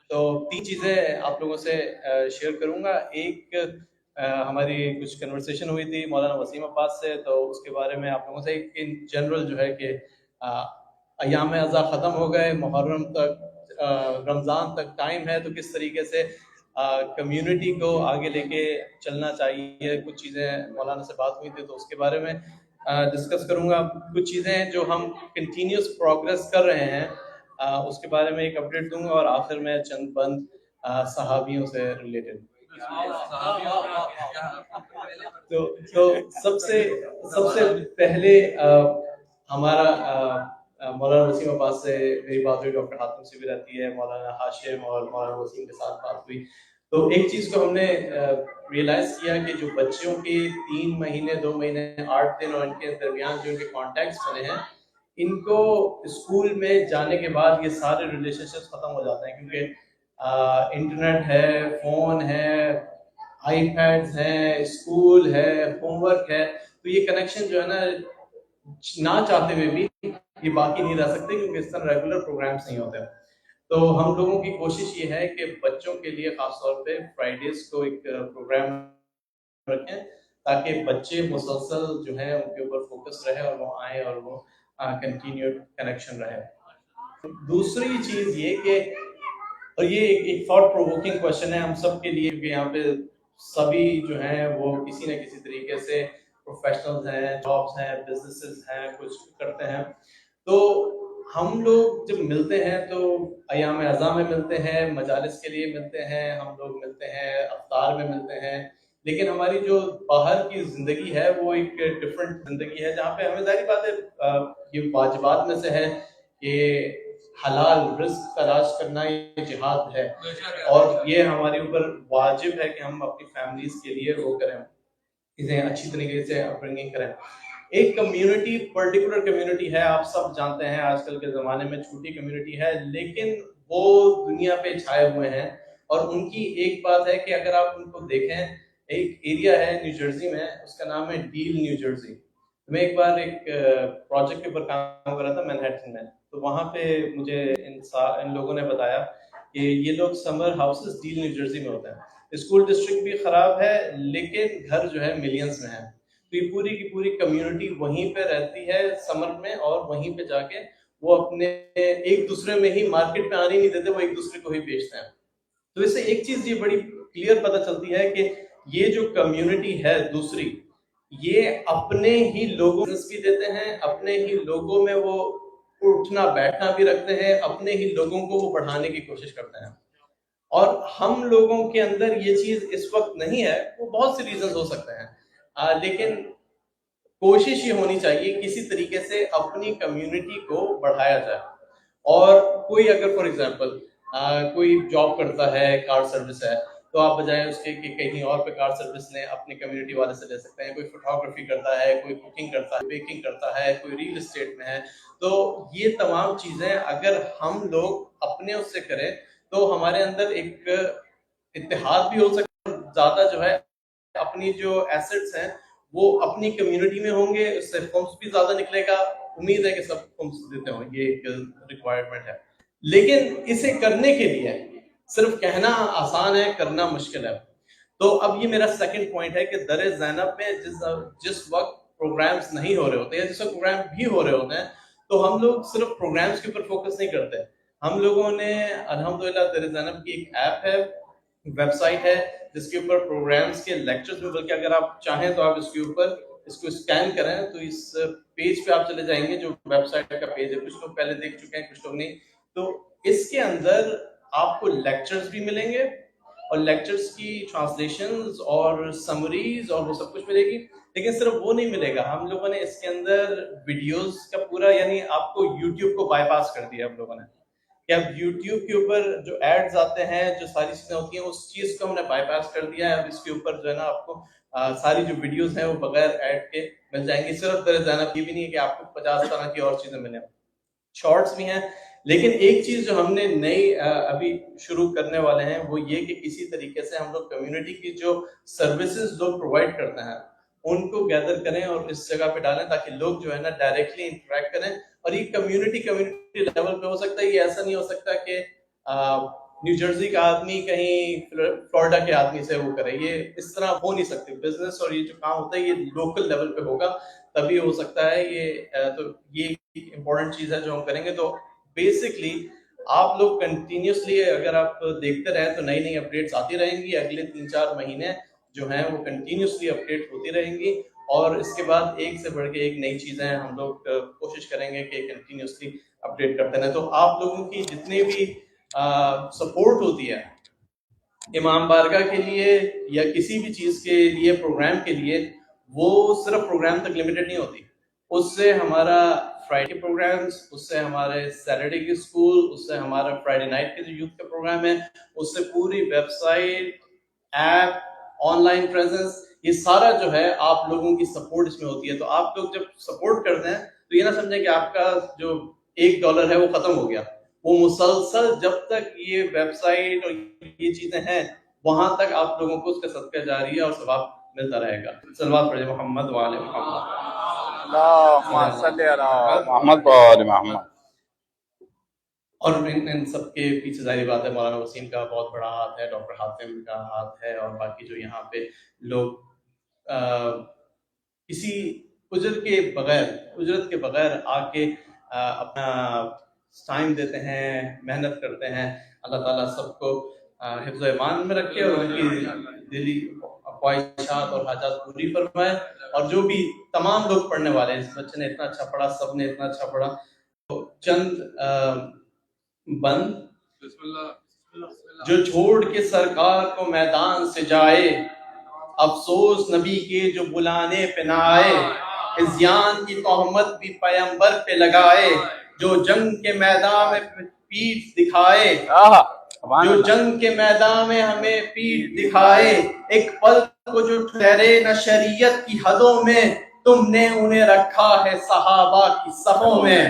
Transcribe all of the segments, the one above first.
تو 3 چیزیں آپ لوگوں سے شیئر کروں گا. ایک ہماری کچھ کنورسیشن ہوئی تھی مولانا وسیم عباس سے, تو اس کے بارے میں آپ لوگوں سے ان جنرل جو ہے کہ ایام اعضا ختم ہو گئے, محرم تک رمضان تک ٹائم ہے, تو کس طریقے سے کمیونٹی کو آگے لے کے چلنا چاہیے. کچھ چیزیں مولانا سے بات ہوئی تھی تو اس کے بارے میں ڈسکس کروں گا. کچھ چیزیں جو ہم کنٹینیوس پروگرس کر رہے ہیں اس کے بارے میں ایک اپڈیٹ دوں گا, اور آخر میں چند بند صحابیوں سے ریلیٹڈ. تو سب سے پہلے ہمارا مولانا وسیم عباس سے میری بات ہوئی, ڈاکٹر حاتم سے بھی رہتی ہے, مولانا ہاشم اور مولانا وسیم کے ساتھ بات ہوئی. تو ایک چیز کو ہم نے ریئلائز کیا کہ جو بچوں کے 3 مہینے 2 مہینے 8 دن اور ان کے درمیان جو ان کے کانٹیکٹس بنے ہیں, ان کو اسکول میں جانے کے بعد یہ سارے ریلیشن شپس ختم ہو جاتے ہیں, کیونکہ انٹرنیٹ ہے, فون ہے, آئی پیڈز ہیں, اسکول ہے, ہوم ورک ہے, تو یہ کنیکشن جو ہے نا نہ چاہتے ہوئے بھی یہ باقی نہیں رہ سکتے, کیونکہ اس طرح ریگولر پروگرامس نہیں ہوتے. تو ہم لوگوں کی کوشش یہ ہے کہ بچوں کے لیے خاص طور پہ فرائیڈیز کو ایک پروگرام رکھیں, تاکہ بچے مسلسل جو ہے ان کے اوپر فوکس رہے اور وہ آئیں اور وہ کنٹینیوڈ کنیکشن رہے. دوسری چیز یہ کہ, اور یہ ایک تھاٹ پرووکنگ کوشچن ہے ہم سب کے لیے, کہ یہاں پہ سبھی جو ہیں وہ کسی نہ کسی طریقے سے پروفیشنلز ہیں, جابس ہیں, بزنسز ہیں, کچھ کرتے ہیں. تو ہم لوگ جب ملتے ہیں تو ایام اعضا میں ملتے ہیں, مجالس کے لیے ملتے ہیں, ہم لوگ ملتے ہیں افطار میں ملتے ہیں, لیکن ہماری جو باہر کی زندگی ہے وہ ایک ڈفرینٹ زندگی ہے, جہاں پہ ہمیں ظاہری بات ہے یہ واجبات میں سے ہے کہ حلال رزق تلاش کرنا یہ جہاد ہے, اور یہ ہمارے اوپر واجب ہے کہ ہم اپنی فیملیز کے لیے وہ کریں, چیزیں اچھی طریقے سے اپبرنگنگ کریں. ایک کمیونٹی, پرٹیکولر کمیونٹی ہے, آپ سب جانتے ہیں آج کل کے زمانے میں چھوٹی کمیونٹی ہے, لیکن وہ دنیا پہ چھائے ہوئے ہیں. اور ان کی ایک بات ہے کہ اگر آپ ان کو دیکھیں, ایک ایریا ہے نیو جرسی میں, اس کا نام ہے ڈیل نیو جرسی. میں ایک بار ایک پروجیکٹ کے اوپر کام کر رہا تھا مینہٹن میں, تو وہاں پہ مجھے ان لوگوں نے بتایا کہ یہ لوگ سمر ہاؤسز ڈیل نیو جرسی میں ہوتے ہیں. اسکول ڈسٹرکٹ بھی خراب ہے, لیکن گھر جو ہے ملینز میں ہے, تو یہ پوری کی پوری کمیونٹی وہیں پہ رہتی ہے سمر میں, اور وہیں پہ جا کے وہ اپنے ایک دوسرے میں ہی مارکیٹ پہ آنے نہیں دیتے, وہ ایک دوسرے کو ہی بیچتے ہیں. تو اس سے ایک چیز یہ بڑی کلیئر پتہ چلتی ہے کہ یہ جو کمیونٹی ہے دوسری, یہ اپنے ہی لوگوں بھی دیتے ہیں, اپنے ہی لوگوں میں وہ اٹھنا بیٹھنا بھی رکھتے ہیں, اپنے ہی لوگوں کو وہ بڑھانے کی کوشش کرتے ہیں. اور ہم لوگوں کے اندر یہ چیز اس وقت نہیں ہے, وہ بہت سی ریزنز ہو سکتے ہیں, لیکن کوشش یہ ہونی چاہیے کسی طریقے سے اپنی کمیونٹی کو بڑھایا جائے. اور کوئی اگر فار ایگزامپل کوئی جاب کرتا ہے, کار سروس ہے, تو آپ بجائے اس کے کہ کہیں اور پہ کار سروس لیں, اپنی کمیونٹی والے سے لے سکتے ہیں. کوئی فوٹوگرافی کرتا ہے, کوئی کوکنگ کرتا ہے, بیکنگ کرتا ہے, کوئی ریل اسٹیٹ میں ہے. تو یہ تمام چیزیں اگر ہم لوگ اپنے اس سے کریں تو ہمارے اندر ایک اتحاد بھی ہو سکتا ہے, زیادہ جو ہے اپنی جو ایسٹس ہیں وہ اپنی کمیونٹی میں ہوں گے, اس سے فنڈس بھی زیادہ نکلے گا. امید ہے کہ سب فنڈس دیتے ہوں, یہ ایک ریکوائرمنٹ ہے. لیکن اسے کرنے کے لیے صرف کہنا آسان ہے, کرنا مشکل ہے. تو اب یہ میرا سیکنڈ پوائنٹ ہے کہ در زینب میں جس وقت پروگرامز نہیں ہو رہے ہوتے یا جس وقت پروگرام بھی ہو رہے ہوتے ہیں, تو ہم لوگ صرف پروگرامز کے اوپر فوکس نہیں کرتے. ہم لوگوں نے الحمدللہ در زینب کی ایک ایپ ہے, ویب سائٹ ہے, جس کے اوپر پروگرامز کے لیکچرز بھی, بلکہ اگر آپ چاہیں تو آپ اس کے اوپر اس کو اسکین کریں تو اس پیج پہ آپ چلے جائیں گے, جو ویب سائٹ کا پیج ہے. کچھ لوگ پہلے دیکھ چکے ہیں, کچھ لوگ نہیں. تو اس کے اندر آپ کو لیکچرز بھی ملیں گے, اور لیکچرز کی ٹرانسلیشنز اور سمریز اور وہ سب کچھ ملے گی. لیکن صرف وہ نہیں ملے گا, ہم لوگوں نے اس کے اندر ویڈیوز کا پورا, یعنی آپ کو یوٹیوب کو بائی پاس کر دیا ہم لوگوں نے, کہ اب یوٹیوب کے اوپر جو ایڈز آتے ہیں, جو ساری چیزیں ہوتی ہیں, اس چیز کو ہم نے بائی پاس کر دیا ہے. اب اس کے اوپر جو ہے نا آپ کو ساری جو ویڈیوز ہیں وہ بغیر ایڈ کے مل جائیں گی. صرف در زینب یہ بھی نہیں ہے کہ آپ کو 50 طرح کی اور چیزیں ملیں, شارٹس بھی ہیں. لیکن ایک چیز جو ہم نے نئی ابھی شروع کرنے والے ہیں وہ یہ کہ کسی طریقے سے ہم لوگ کمیونٹی کی جو سروسز لوگ پرووائڈ کرتے ہیں ان کو گیدر کریں اور اس جگہ پہ ڈالیں, تاکہ لوگ جو ہے نا ڈائریکٹلی انٹریکٹ کریں. اور یہ کمیونٹی لیول پہ ہو سکتا ہے, یہ ایسا نہیں ہو سکتا کہ نیو جرسی کا آدمی کہیں فلوریڈا کے آدمی سے وہ کرے. یہ اس طرح ہو نہیں سکتی. بزنس اور یہ جو کام ہوتا ہے یہ لوکل لیول پہ ہوگا تبھی ہو سکتا ہے. تو یہ امپورٹنٹ چیز ہے جو ہم کریں گے. تو بیسکلی آپ لوگ کنٹینیوسلی اگر آپ دیکھتے رہیں تو نئی نئی اپڈیٹس آتی رہیں گی. اگلے 3-4 مہینے جو ہیں وہ کنٹینیوسلی اپڈیٹ ہوتی رہیں گی اور اس کے بعد ایک سے بڑھ کے ایک نئی چیزیں ہم لوگ کوشش کریں گے کہ کنٹینیوسلی اپڈیٹ کرتے رہیں. تو آپ لوگوں کی جتنی بھی سپورٹ ہوتی ہے امام بارگاہ کے لیے یا کسی بھی چیز کے لیے پروگرام کے لیے وہ صرف پروگرام تک لمیٹڈ نہیں ہوتی. اس سے ہمارا فرائیڈے کے پروگرامز، اس سے ہمارے سیٹرڈے کے اسکول، اس سے ہمارا فرائیڈے نائٹ کے جو یوتھ کا پروگرام ہے، اس سے پوری website, app, online presence, یہ سارا جو ہے آپ لوگوں کی سپورٹ اس میں ہوتی ہے. تو آپ لوگ جب سپورٹ کرتے ہیں تو یہ نہ سمجھیں کہ آپ کا جو $1 ہے وہ ختم ہو گیا. وہ مسلسل جب تک یہ ویب سائٹ اور یہ چیزیں ہیں وہاں تک آپ لوگوں کو اس کا صدقہ جاری ہے اور ثواب ملتا رہے گا. صلوات پڑھیں محمد وآل محمد. اللہم صلی علی محمد وآل محمد. اور ان سب کے پیچھے ظاہری بات ہے مولانا وسیم کا بہت بڑا ہاتھ ہے، ڈاکٹر حاتم کا ہاتھ ہے، اور باقی جو یہاں پہ لوگ کسی اجرت کے بغیر آ کے اپنا ٹائم دیتے ہیں، محنت کرتے ہیں. اللہ تعالیٰ سب کو حفظ و ایمان میں رکھے اور ان کی دلی خواہشات اور حاجات پوری فرمائے. اور جو بھی تمام لوگ پڑھنے والے ہیں، اس بچے نے اتنا اچھا پڑھا، سب نے اتنا اچھا پڑھا. تو چند بند جو چھوڑ کے سرکار کو میدان سے جائے، افسوس نبی کے جو بلانے پہ نہ آئے. عصیان کی تہمت بھی پیغمبر پہ لگائے، جو جنگ کے میدان میں پیٹھ دکھائے، جو جنگ کے میدان میں ہمیں پیٹھ دکھائے. ایک پل کو جو ٹھہرے نہ شریعت کی حدوں میں، تم نے انہیں رکھا ہے صحابہ کی صفوں میں.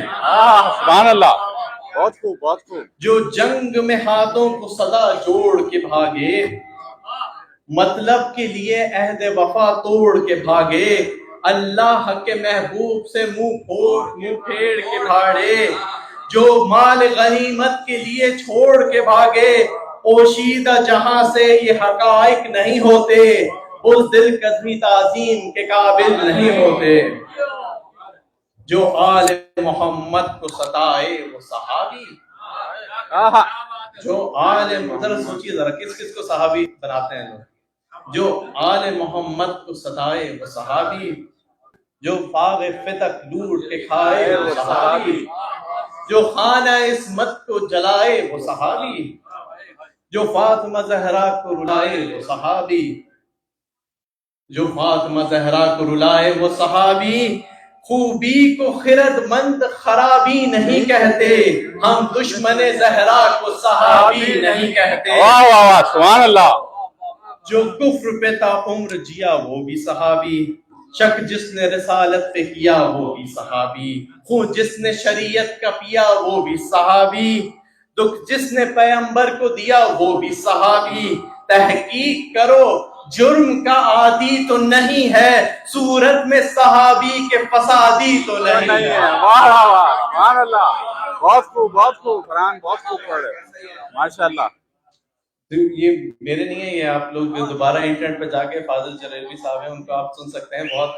سبحان اللہ، بہت خوب بہت خوب. جو جنگ میں ہاتھوں کو صدا جوڑ کے بھاگے، مطلب کے لیے عہد وفا توڑ کے بھاگے. اللہ کے محبوب سے منہ پھیڑ کے بھاڑے، جو مال غنیمت کے لیے چھوڑ کے بھاگے. پوشیدہ جہاں سے یہ حقائق نہیں ہوتے، اس دل قدمی تعظیم کے قابل نہیں ہوتے. جو آل محمد کو ستائے وہ صحابی، جو آل ذرا سوچیے ذرا کس کس کو صحابی بناتے ہیں لوگ. جو آل محمد کو ستائے وہ صحابی، جو فاغ فتق لوٹ کے کھائے وہ صحابی، جو خانہ عصمت کو جلائے وہ صحابی، جو فاطمہ زہرا کو رلائے وہ صحابی، جو فاطمہ زہرا کو رلائے وہ صحابی. خوبی کو خرد مند خرابی نہیں کہتے، ہم دشمن زہرا کو صحابی نہیں کہتے. واہ واہ واہ، سبحان اللہ. جو کفر پہ تا عمر جیا وہ بھی صحابی، شک جس نے رسالت پہ کیا وہ بھی صحابی، خون جس نے شریعت کا پیا وہ بھی صحابی، دکھ جس نے پیغمبر کو دیا وہ بھی صحابی. تحقیق کرو جرم کا عادی تو نہیں ہے، صورت میں صحابی کے فسادی تو نہیں ہے. واہ واہ واہ، سبحان اللہ، بہت خوب بہت خوب. قرآن بہت خوب پڑھ رہے، ماشاء اللہ. یہ میرے نہیں ہے، یہ آپ لوگ دوبارہ انٹرنیٹ پہ جا کے فاضل جلیلوی صاحب ہیں ان کو آپ سن سکتے ہیں، بہت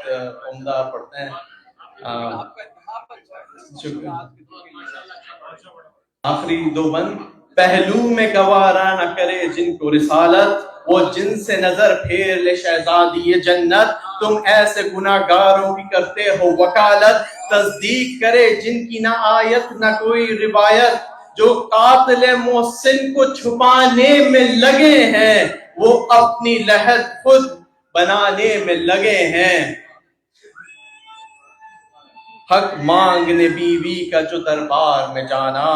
عمدہ پڑھتے ہیں. آخری 2 بند. پہلو میں گوارا نہ کرے جن کو رسالت، وہ جن سے نظر پھیر لے شہزادی جنت. تم ایسے گناہگاروں کی کرتے ہو وکالت، تصدیق کرے جن کی نہ آیت نہ کوئی روایت. جو قاتل محسن کو چھپانے میں لگے ہیں، وہ اپنی لحد خود بنانے میں لگے ہیں. حق مانگنے بیوی کا جو دربار میں جانا،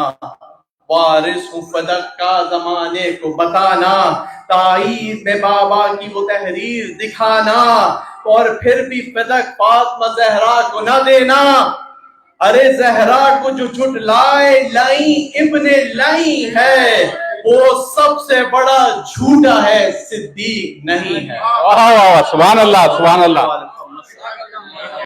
وارث ہوں فدق کا زمانے کو بتانا. تائید میں بابا کی وہ تحریر دکھانا، اور پھر بھی فدق فاطمہ زہرا کو نہ دینا. ارے زہرا کو جو جھٹلائے لائیں ابن لائیں ہے، وہ سب سے بڑا جھوٹا ہے، صدیق نہیں ہے. واہ واہ، سبحان اللہ سبحان اللہ.